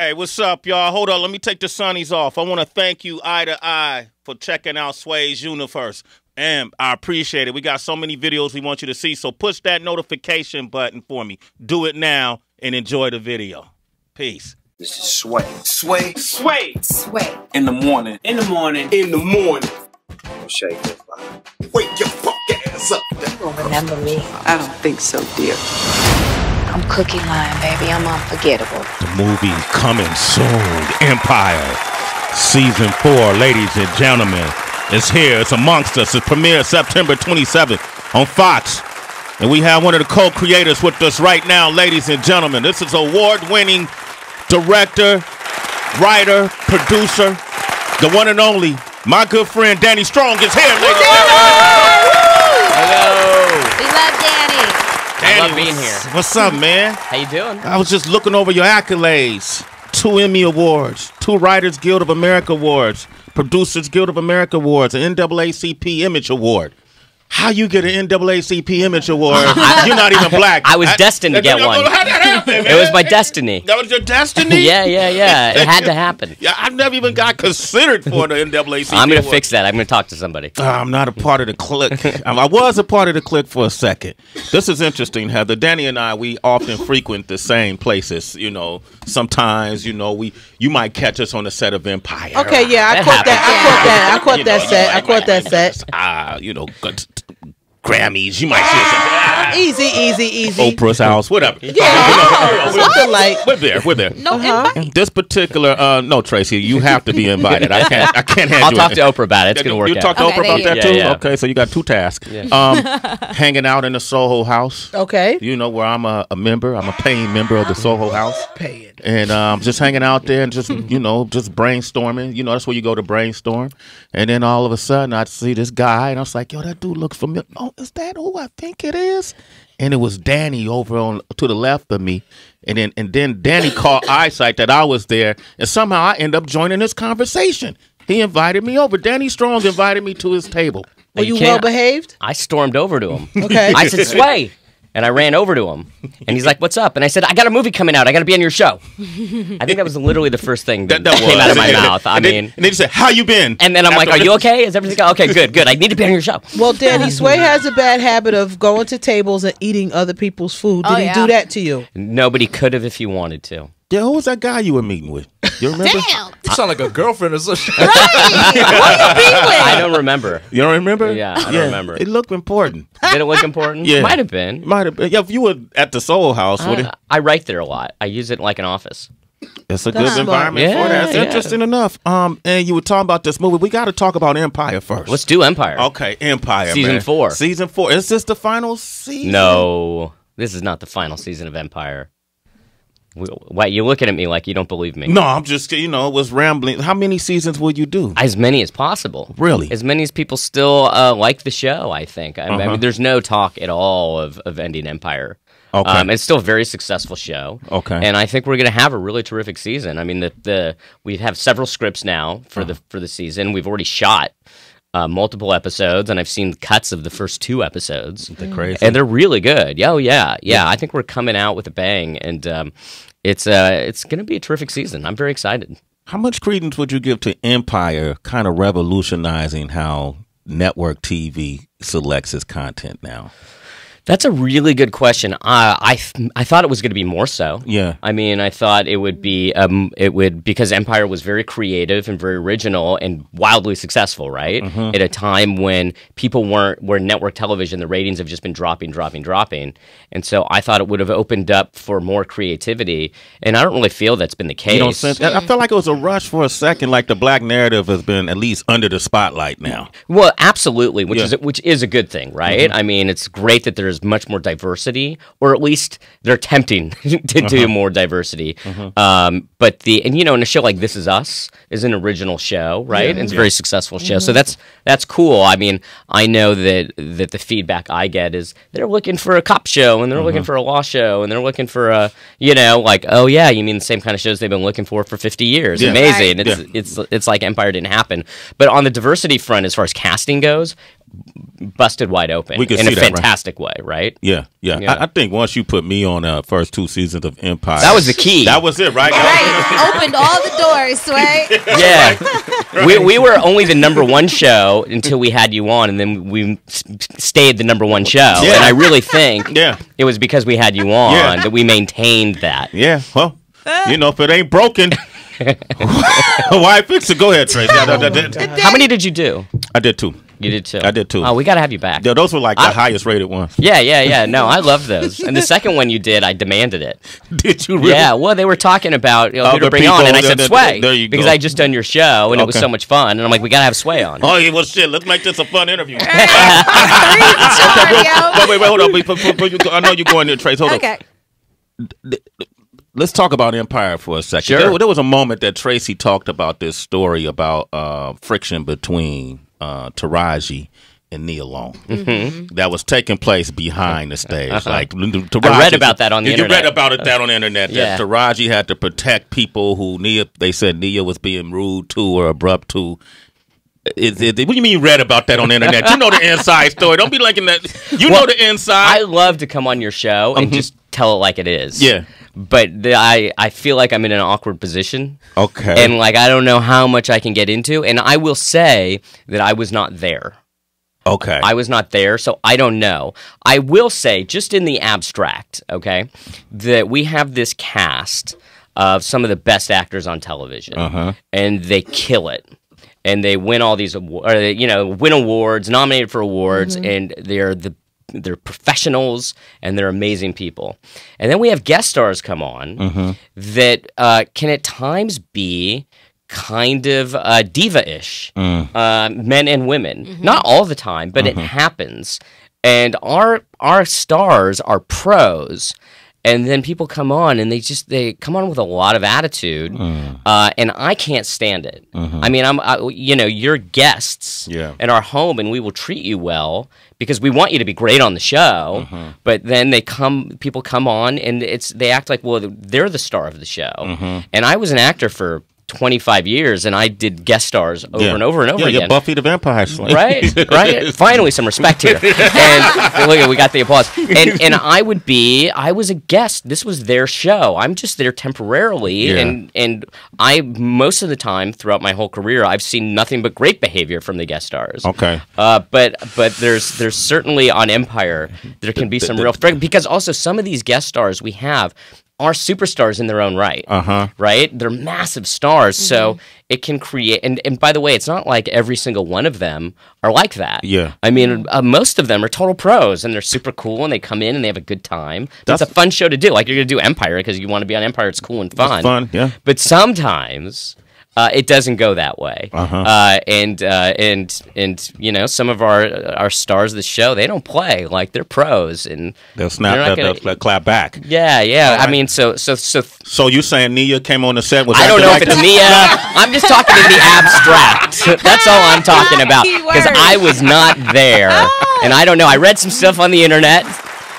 Hey, what's up, y'all? Hold on, let me take the sunnies off. I want to thank you, Eye to Eye, for checking out Sway's Universe. And I appreciate it. We got so many videos we want you to see, so push that notification button for me. Do it now and enjoy the video. Peace. This is Sway. Sway. Sway. Sway. In the morning. In the morning. In the morning. Don't shake that fire. Wake your fuck ass up. You will remember me. I don't think so, dear. I'm cookie line, baby. I'm unforgettable. The movie coming soon. Empire. Season 4, ladies and gentlemen. It's here. It's amongst us. It premieres September 27th on Fox. And we have one of the co-creators with us right now, ladies and gentlemen. This is award-winning director, writer, producer, the one and only, my good friend Danny Strong is here, ladies and gentlemen. Hello. We love Danny. Danny, I love being here. What's up, man? How you doing? I was just looking over your accolades. 2 Emmy Awards, 2 Writers Guild of America Awards, Producers Guild of America Awards, an NAACP Image Award. How you get an NAACP Image Award? You're not even black. I was destined to get one. How'd that happen, man? It was my destiny. That was your destiny? Yeah. It had to happen. Yeah, I've never even got considered for the NAACP I'm going to award. fix that. I'm going to talk to somebody. I'm not a part of the clique. I was a part of the clique for a second. This is interesting, Heather. Danny and I, we often frequent the same places. You know, sometimes, you know, you might catch us on the set of Empire. Okay, yeah, I caught that. I caught that set. I caught that set. You know, Grammys. You might see us. Easy. Oprah's house, whatever. Yeah, something like. We're there. No invite. This particular, no, Tracy, you have to be invited. I can't hand I'll you. talk to Oprah about it. It's going to work out. You talk to Oprah about that too? Yeah. Okay, so you got 2 tasks. Yeah. Hanging out in the Soho House. Okay. You know, where I'm a member. I'm a paying member of the Soho House. Paying. And just hanging out there and just, you know, just brainstorming. You know, that's where you go to brainstorm. And then all of a sudden, I see this guy, and I was like, yo, that dude looks familiar. Oh, is that who I think it is? And it was Danny over on to the left of me. And then Danny caught eyesight that I was there. And somehow I end up joining this conversation. He invited me over. Danny Strong invited me to his table. Were you well behaved? I stormed over to him. Okay. I said, Sway. And I ran over to him. And he's like, what's up? And I said, I got a movie coming out. I got to be on your show. I think that was literally the first thing that came out of my mouth. And then he said, how you been? And then I'm like, are you okay? Is everything okay? Good. I need to be on your show. Well, Danny, Sway has a bad habit of going to tables and eating other people's food. Did he do that to you? Nobody could have if he wanted to. Yeah, who was that guy you were meeting with? You remember? Damn. You sound like a girlfriend or something. Right. What you be with? I don't remember. You don't remember? Yeah, I don't remember. It looked important. Did it look important? Yeah. Might have been. Yeah, if you were at the Soul House, would it? I write there a lot. I use it like an office. It's a good environment for that. That's interesting enough. And you were talking about this movie. We got to talk about Empire first. Let's do Empire. Okay, Empire, Season 4. Season 4. Is this the final season? No, this is not the final season of Empire. Why you looking at me like you don't believe me? No, I'm just, you know, was rambling. How many seasons will you do? As many as possible. Really? As many as people still like the show, I think. I mean, there's no talk at all of ending Empire. Okay. It's still a very successful show. Okay. And I think we're going to have a really terrific season. I mean, we have several scripts now for the season. We've already shot multiple episodes, and I've seen cuts of the first 2 episodes. They're crazy. And they're really good. Oh, yeah. I think we're coming out with a bang, and it's going to be a terrific season. I'm very excited. How much credence would you give to Empire kind of revolutionizing how network TV selects its content now? That's a really good question. I thought it was going to be more so. Yeah. I mean, I thought it would be because Empire was very creative and very original and wildly successful, right? Mm-hmm. At a time when people were network television, the ratings have just been dropping. And so I thought it would have opened up for more creativity, and I don't really feel that's been the case. You don't sense, I felt like it was a rush for a second, like the black narrative has been at least under the spotlight now. Well, absolutely, which is a good thing, right? Mm-hmm. I mean, it's great that there's much more diversity, or at least they're attempting to do more diversity. But in a show like This Is Us is an original show, right? And it's a very successful show, so that's cool. I mean, I know that the feedback I get is they're looking for a cop show, and they're looking for a law show, and they're looking for a like, oh yeah, you mean the same kind of shows they've been looking for 50 years? Yeah. Amazing. Right. It's like Empire didn't happen. But on the diversity front, as far as casting goes, busted wide open We can in see a that, right? fantastic way, right? Yeah. I think once you put me on first 2 seasons of Empire, That was the key. That was it, right? Right. Opened all the doors, Sway. Yeah. We were only the #1 show until we had you on, and then we stayed the #1 show. Yeah. And I really think Yeah. it was because we had you on Yeah. that we maintained that. Yeah. Well, if it ain't broken, why fix it? Go ahead, Tracy. How many did you do? I did 2. You did 2. I did 2. Oh, we got to have you back. Yeah, those were like the highest rated ones. Yeah. No, I love those. And the second one you did, I demanded it. Did you really? Yeah, well, they were talking about who the to bring people, on, and I said Sway there you go. because I just done your show, and it was Okay. so much fun. And I'm like, we got to have Sway on. Oh, yeah, well, shit. Let's make this a fun interview. Yo. Wait, hold on. Before you go, I know you're going there, Trace. Hold Okay. on. Let's talk about Empire for a second. Sure. There was a moment that Tracy talked about this story about friction between Taraji and Nia Long that was taking place behind the stage. Like Taraji, I read about that on the internet. You read about that on the internet. Yeah. That Taraji had to protect people who they said Nia was being rude to or abrupt to. What do you mean you read about that on the internet? You know the inside story. Don't be liking that. You know the inside. I love to come on your show and just tell it like it is. Yeah. But I feel like I'm in an awkward position. Okay. And like I don't know how much I can get into. And I will say that I was not there. Okay. I was not there, so I don't know. I will say, just in the abstract, okay, that we have this cast of some of the best actors on television, and they kill it. And they win all these win awards, nominated for awards, and they're professionals and they're amazing people. And then we have guest stars come on that can at times be kind of diva-ish, men and women. Not all the time, but it happens. And our stars are pros. And then people come on, and they come on with a lot of attitude, and I can't stand it. I mean, you're guests in our home, and we will treat you well because we want you to be great on the show. But then people come on, and they act like, well, they're the star of the show. And I was an actor for 25 years, and I did guest stars over and over and over again. Yeah, Buffy the Vampire Slayer. Right. Finally, some respect here. And look, we got the applause. And I was a guest. This was their show. I'm just there temporarily, and I most of the time throughout my whole career, I've seen nothing but great behavior from the guest stars. Okay. But there's certainly on Empire there can be some real because also some of these guest stars we have are superstars in their own right. Right? They're massive stars, so it can create... And by the way, it's not like every single one of them are like that. Yeah. I mean, most of them are total pros, and they're super cool, and they come in, and they have a good time. It's a fun show to do. Like, you're going to do Empire because you want to be on Empire. It's cool and fun. It's fun, yeah. But sometimes... it doesn't go that way, and some of our stars of the show, they don't play like they're pros, and they'll snap, they'll clap back. Yeah. Right. I mean, so you saying Nia came on the set? I don't know if it's Nia. I'm just talking in the abstract. That's all I'm talking about because I was not there, and I don't know. I read some stuff on the internet.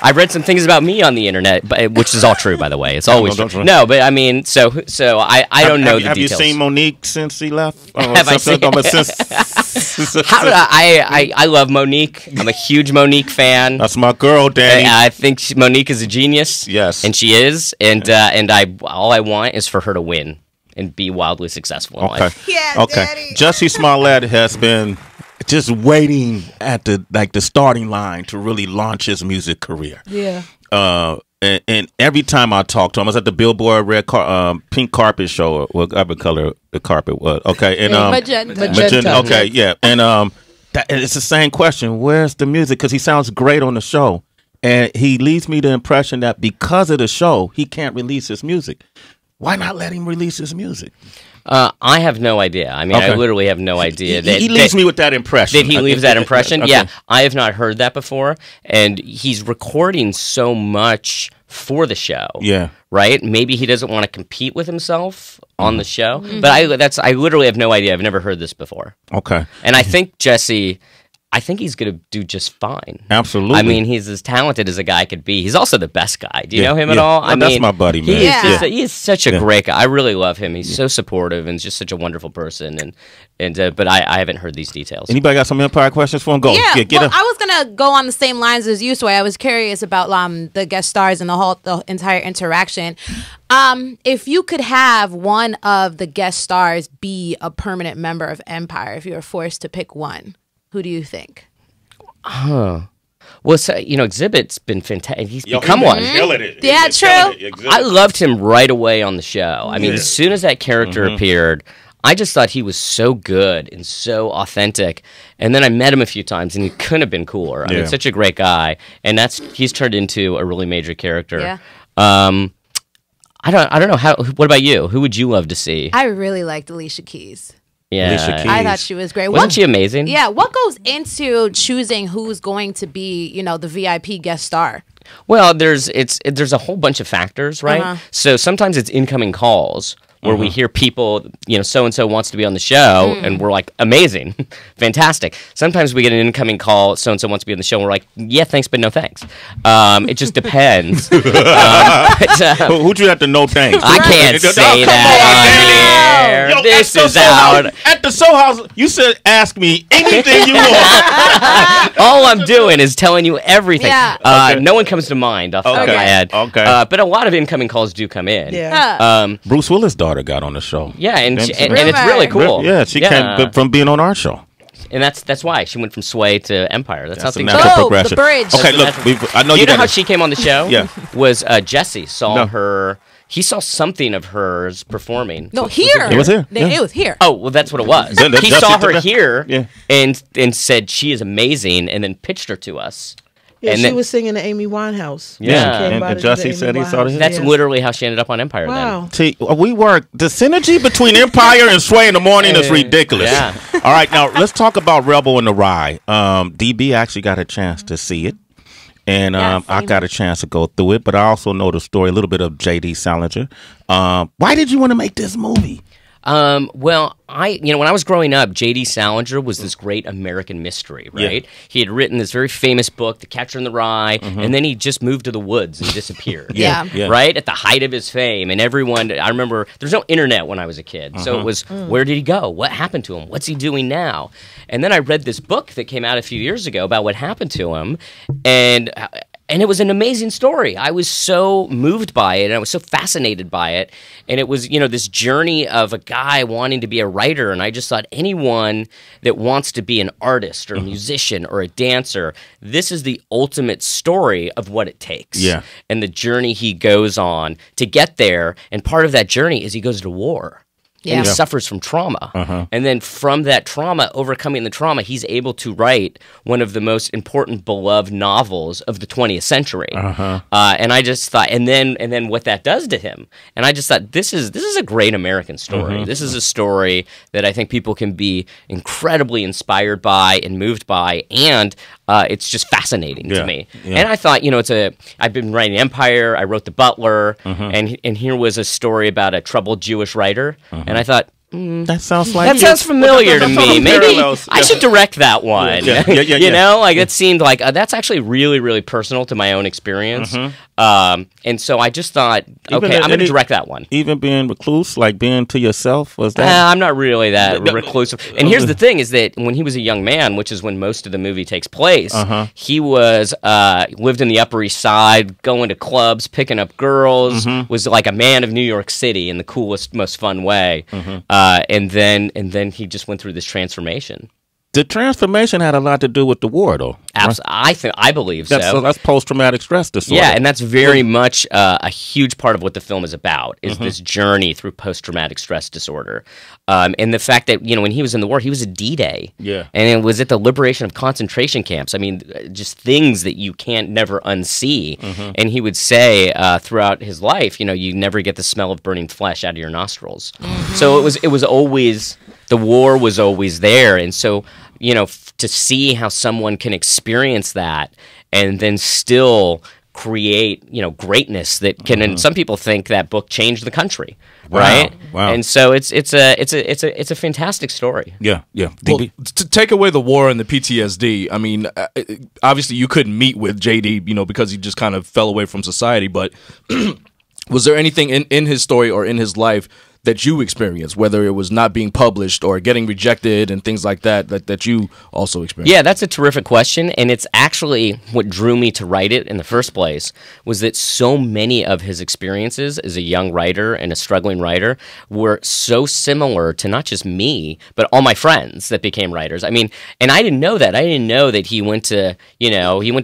I read some things about me on the internet, which is all true, by the way. It's always true. No, but I mean, so I don't know the details. Have you seen Monique since he left? Have I seen? I love Monique. I'm a huge Monique fan. That's my girl, Danny. I think Monique is a genius. Yes, and she is. And all I want is for her to win and be wildly successful in life. Yeah, okay. Daddy. Jussie Smollett has been just waiting at the starting line to really launch his music career. Yeah. And every time I talk to him, I was at the Billboard pink carpet show, or whatever color the carpet was. Okay, and magenta. Okay, yeah, and it's the same question. Where's the music? Because he sounds great on the show, and he leaves me the impression that because of the show, he can't release his music. Why not let him release his music? I have no idea. I mean, I literally have no idea. He leaves me with that impression. That he leaves that impression? Okay. Yeah, I have not heard that before. And he's recording so much for the show. Yeah. Right? Maybe he doesn't want to compete with himself on the show. But I literally have no idea. I've never heard this before. Okay. And I think Jussie... I think he's going to do just fine. Absolutely. I mean, he's as talented as a guy could be. He's also the best guy. Do you know him at all? I mean, that's my buddy, man. He is such a great guy. I really love him. He's so supportive and just such a wonderful person. But I haven't heard these details. Anybody got some Empire questions for him? Go. Yeah, Get well, I was gonna go on the same lines as you, Sway. I was curious about the guest stars and the entire interaction. If you could have one of the guest stars be a permanent member of Empire, if you were forced to pick one, who do you think? Well, so, Exhibit's been fantastic. He's become one. Yeah, true. I loved him right away on the show. I mean, as soon as that character appeared, I just thought he was so good and so authentic. And then I met him a few times, and he couldn't have been cooler. I mean, such a great guy, and he's turned into a really major character. Yeah. I don't know how. What about you? Who would you love to see? I really liked Alicia Keys. Yeah, Alicia Keys. I thought she was great. Wasn't she amazing? Yeah. What goes into choosing who's going to be, the VIP guest star? Well, there's a whole bunch of factors, right? So sometimes it's incoming calls where we hear people, so and so wants to be on the show, and we're like, amazing, fantastic. Sometimes we get an incoming call, so and so wants to be on the show, and we're like, yeah, thanks, but no thanks. It just depends. Who'd you have to know thanks? I can't say that on the air. This is out. At the Soul House, you said ask me anything you want. All I'm doing is telling you everything. Yeah. No one comes to mind off the top of my head. Okay. But a lot of incoming calls do come in. Yeah. Bruce Willis' daughter got on the show. Yeah, and it's really cool. Yeah, she came from being on our show. And that's why she went from Sway to Empire. That's how a things natural go. progression. The bridge. Okay, look, I know you know how she came on the show? Yeah. Was Jesse saw her. He saw something of hers performing. No, here. It was here. It was here. Oh, well, that's what it was. He saw her here and said she is amazing, and then pitched her to us. Yeah, and she then, was singing the Amy Winehouse. Yeah. And Jesse said he saw the That's literally how she ended up on Empire. Wow. Then. See, we work. The synergy between Empire and Sway in the morning is ridiculous. Yeah. All right, now let's talk about Rebel in the Rye. DB actually got a chance to see it. And I got a chance to go through it, but I also know the story, a little bit of J.D. Salinger. Why did you want to make this movie? Well, when I was growing up, J.D. Salinger was this great American mystery, right? Yeah. He had written this very famous book, The Catcher in the Rye, and then he just moved to the woods and disappeared. Yeah. Right? At the height of his fame. And everyone, I remember, there's no internet when I was a kid. So it was, where did he go? What happened to him? What's he doing now? And then I read this book that came out a few years ago about what happened to him. And it was an amazing story. I was so moved by it, and I was so fascinated by it. And it was, this journey of a guy wanting to be a writer. And I just thought anyone that wants to be an artist or a musician or a dancer, this is the ultimate story of what it takes. Yeah. And the journey he goes on to get there. And part of that journey is he goes to war. And he suffers from trauma. And then from that trauma, overcoming the trauma, he's able to write one of the most important, beloved novels of the 20th century. And I just thought, and then what that does to him. And I just thought, this is a great American story. This is a story that I think people can be incredibly inspired by and moved by, and it's just fascinating to me. And I thought, I've been writing Empire, I wrote The Butler, and here was a story about a troubled Jewish writer. And I thought, that sounds like that sounds familiar to me. Maybe I should direct that one. It seemed like that's actually really, really personal to my own experience. And so I just thought, okay, I'm going to direct that one. Even being recluse, like being to yourself, was that? I'm not really that reclusive. And here's the thing: is that when he was a young man, which is when most of the movie takes place, he was lived in the Upper East Side, going to clubs, picking up girls, was like a man of New York City in the coolest, most fun way. And then he just went through this transformation. The transformation had a lot to do with the war, though. Absolutely, I believe so. So that's post-traumatic stress disorder. Yeah, and that's very much a huge part of what the film is about, is this journey through post-traumatic stress disorder. And the fact that, when he was in the war, he was at D-Day. Yeah. And it was at the liberation of concentration camps. I mean, just things that you can't never unsee. And he would say throughout his life, you never get the smell of burning flesh out of your nostrils. So it was always, the war was always there. And so, to see how someone can experience that and then still create, greatness that can. And some people think that book changed the country, right? Wow. And so it's a fantastic story. Yeah. Well, to take away the war and the PTSD, I mean, obviously you couldn't meet with JD, because he just kind of fell away from society. But was there anything in his story or in his life that you experienced, whether it was not being published or getting rejected and things like that you also experienced? Yeah, that's a terrific question, and it's actually what drew me to write it in the first place, was that so many of his experiences as a young writer and a struggling writer were so similar to not just me, but all my friends that became writers. I mean, and I didn't know that. I didn't know that he went to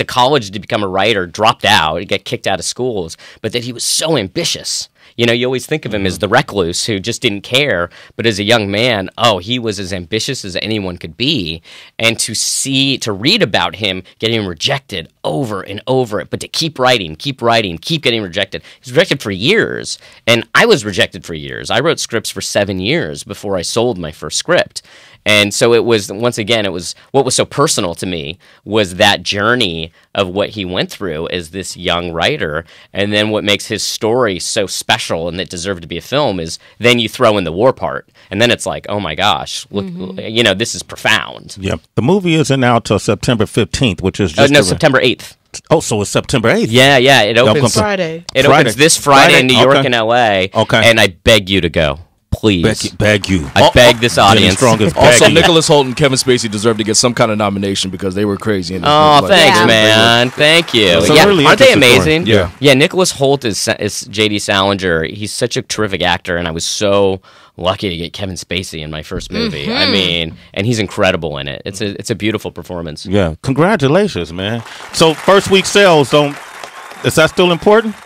college to become a writer, dropped out, he got kicked out of schools, but that he was so ambitious. You always think of him as the recluse who just didn't care, but as a young man, he was as ambitious as anyone could be. And to read about him getting rejected over and over, but to keep writing, keep getting rejected. He was rejected for years, and I was rejected for years. I wrote scripts for 7 years before I sold my first script. And so it was, once again, what was so personal to me was that journey of what he went through as this young writer. And then what makes his story so special and that deserved to be a film is then you throw in the war part. And then it's like, oh my gosh, look, this is profound. Yep. The movie isn't out till September 15th, which is just September 8th. Oh, so it's September 8th. Yeah. It opens Friday. It opens this Friday in New York and LA. Okay. And I beg you to go. Please. Beg you. I beg this audience. Also, Nicholas Hoult and Kevin Spacey deserve to get some kind of nomination because they were crazy. In this movie. Thanks, man. Thank you. Really aren't they amazing? Yeah. Yeah, Nicholas Hoult is J.D. Salinger. He's such a terrific actor, and I was so lucky to get Kevin Spacey in my first movie. I mean, and he's incredible in it. It's a beautiful performance. Yeah. Congratulations, man. So first week sales, is that still important?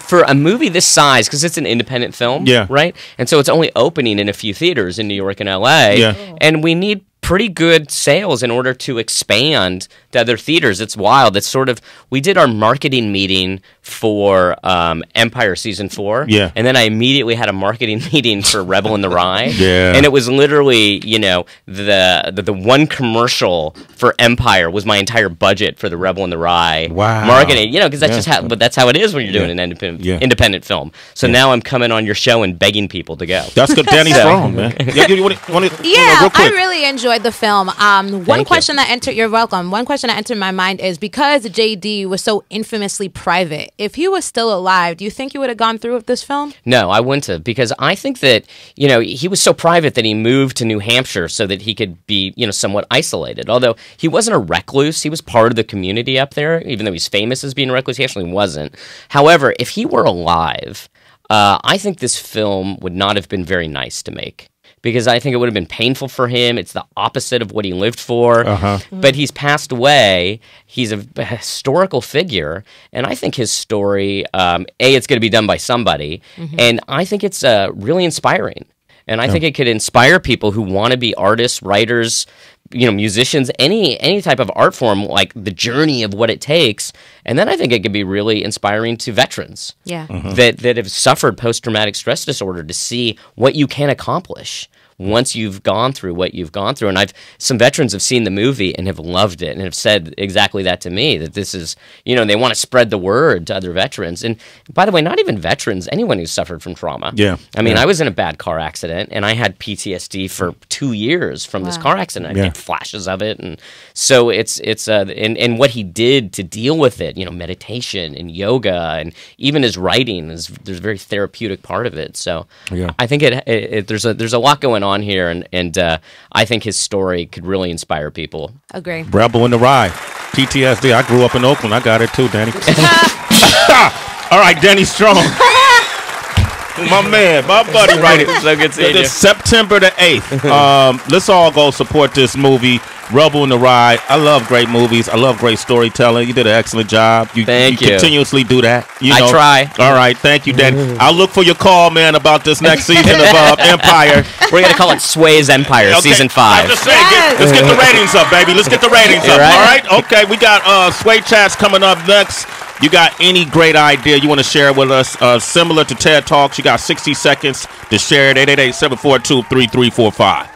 For a movie this size, because it's an independent film, right? And so it's only opening in a few theaters in New York and LA, and we need pretty good sales in order to expand to other theaters. It's wild. It's we did our marketing meeting for Empire Season 4, and then I immediately had a marketing meeting for Rebel in the Rye, and it was literally, the one commercial for Empire was my entire budget for the Rebel in the Rye marketing, because that's but that's how it is when you're doing an independent film. So now I'm coming on your show and begging people to go. That's good. Danny's strong, man. I really enjoyed the film. One question that entered my mind is, because JD was so infamously private, if he was still alive, do you think you would have gone through with this film? No, I wouldn't have, because I think that, he was so private that he moved to New Hampshire so that he could be, somewhat isolated. Although he wasn't a recluse, he was part of the community up there, even though he's famous as being a recluse, he actually wasn't. However, if he were alive, I think this film would not have been very nice to make, because I think it would have been painful for him. It's the opposite of what he lived for. But he's passed away. He's a historical figure. And I think his story, it's going to be done by somebody. And I think it's really inspiring. And I think it could inspire people who want to be artists, writers, musicians, any type of art form, like the journey of what it takes. And then I think it could be really inspiring to veterans that have suffered post-traumatic stress disorder, to see what you can accomplish once you've gone through what you've gone through. And some veterans have seen the movie and have loved it and have said exactly that to me, that this is, they want to spread the word to other veterans. And by the way, not even veterans, anyone who's suffered from trauma. I mean, I was in a bad car accident and I had PTSD for 2 years from this car accident. I get flashes of it. And so it's and what he did to deal with it, meditation and yoga, and even his writing, there's a very therapeutic part of it. So I think there's a lot going on here, and I think his story could really inspire people. Agree. Rebel in the Rye. PTSD. I grew up in Oakland. I got it too, Danny. All right, Danny Strong. My man, my buddy right here. So good seeing you. September the 8th. Let's all go support this movie, Rebel in the Rye. I love great movies. I love great storytelling. You did an excellent job. Thank you. Continuously do that. I try. All right. Thank you, Danny. I'll look for your call, man, about this next season of Empire. We're going to call it Sway's Empire, Season 5. I'm just saying, let's get the ratings up, baby. Let's get the ratings up. Right. All right? Okay, we got Sway Chats coming up next. You got any great idea you want to share with us, similar to TED Talks, you got 60 seconds to share it. 888-742-3345.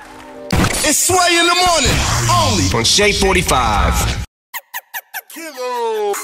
It's Sway in the morning, only on Shade 45. Kilo.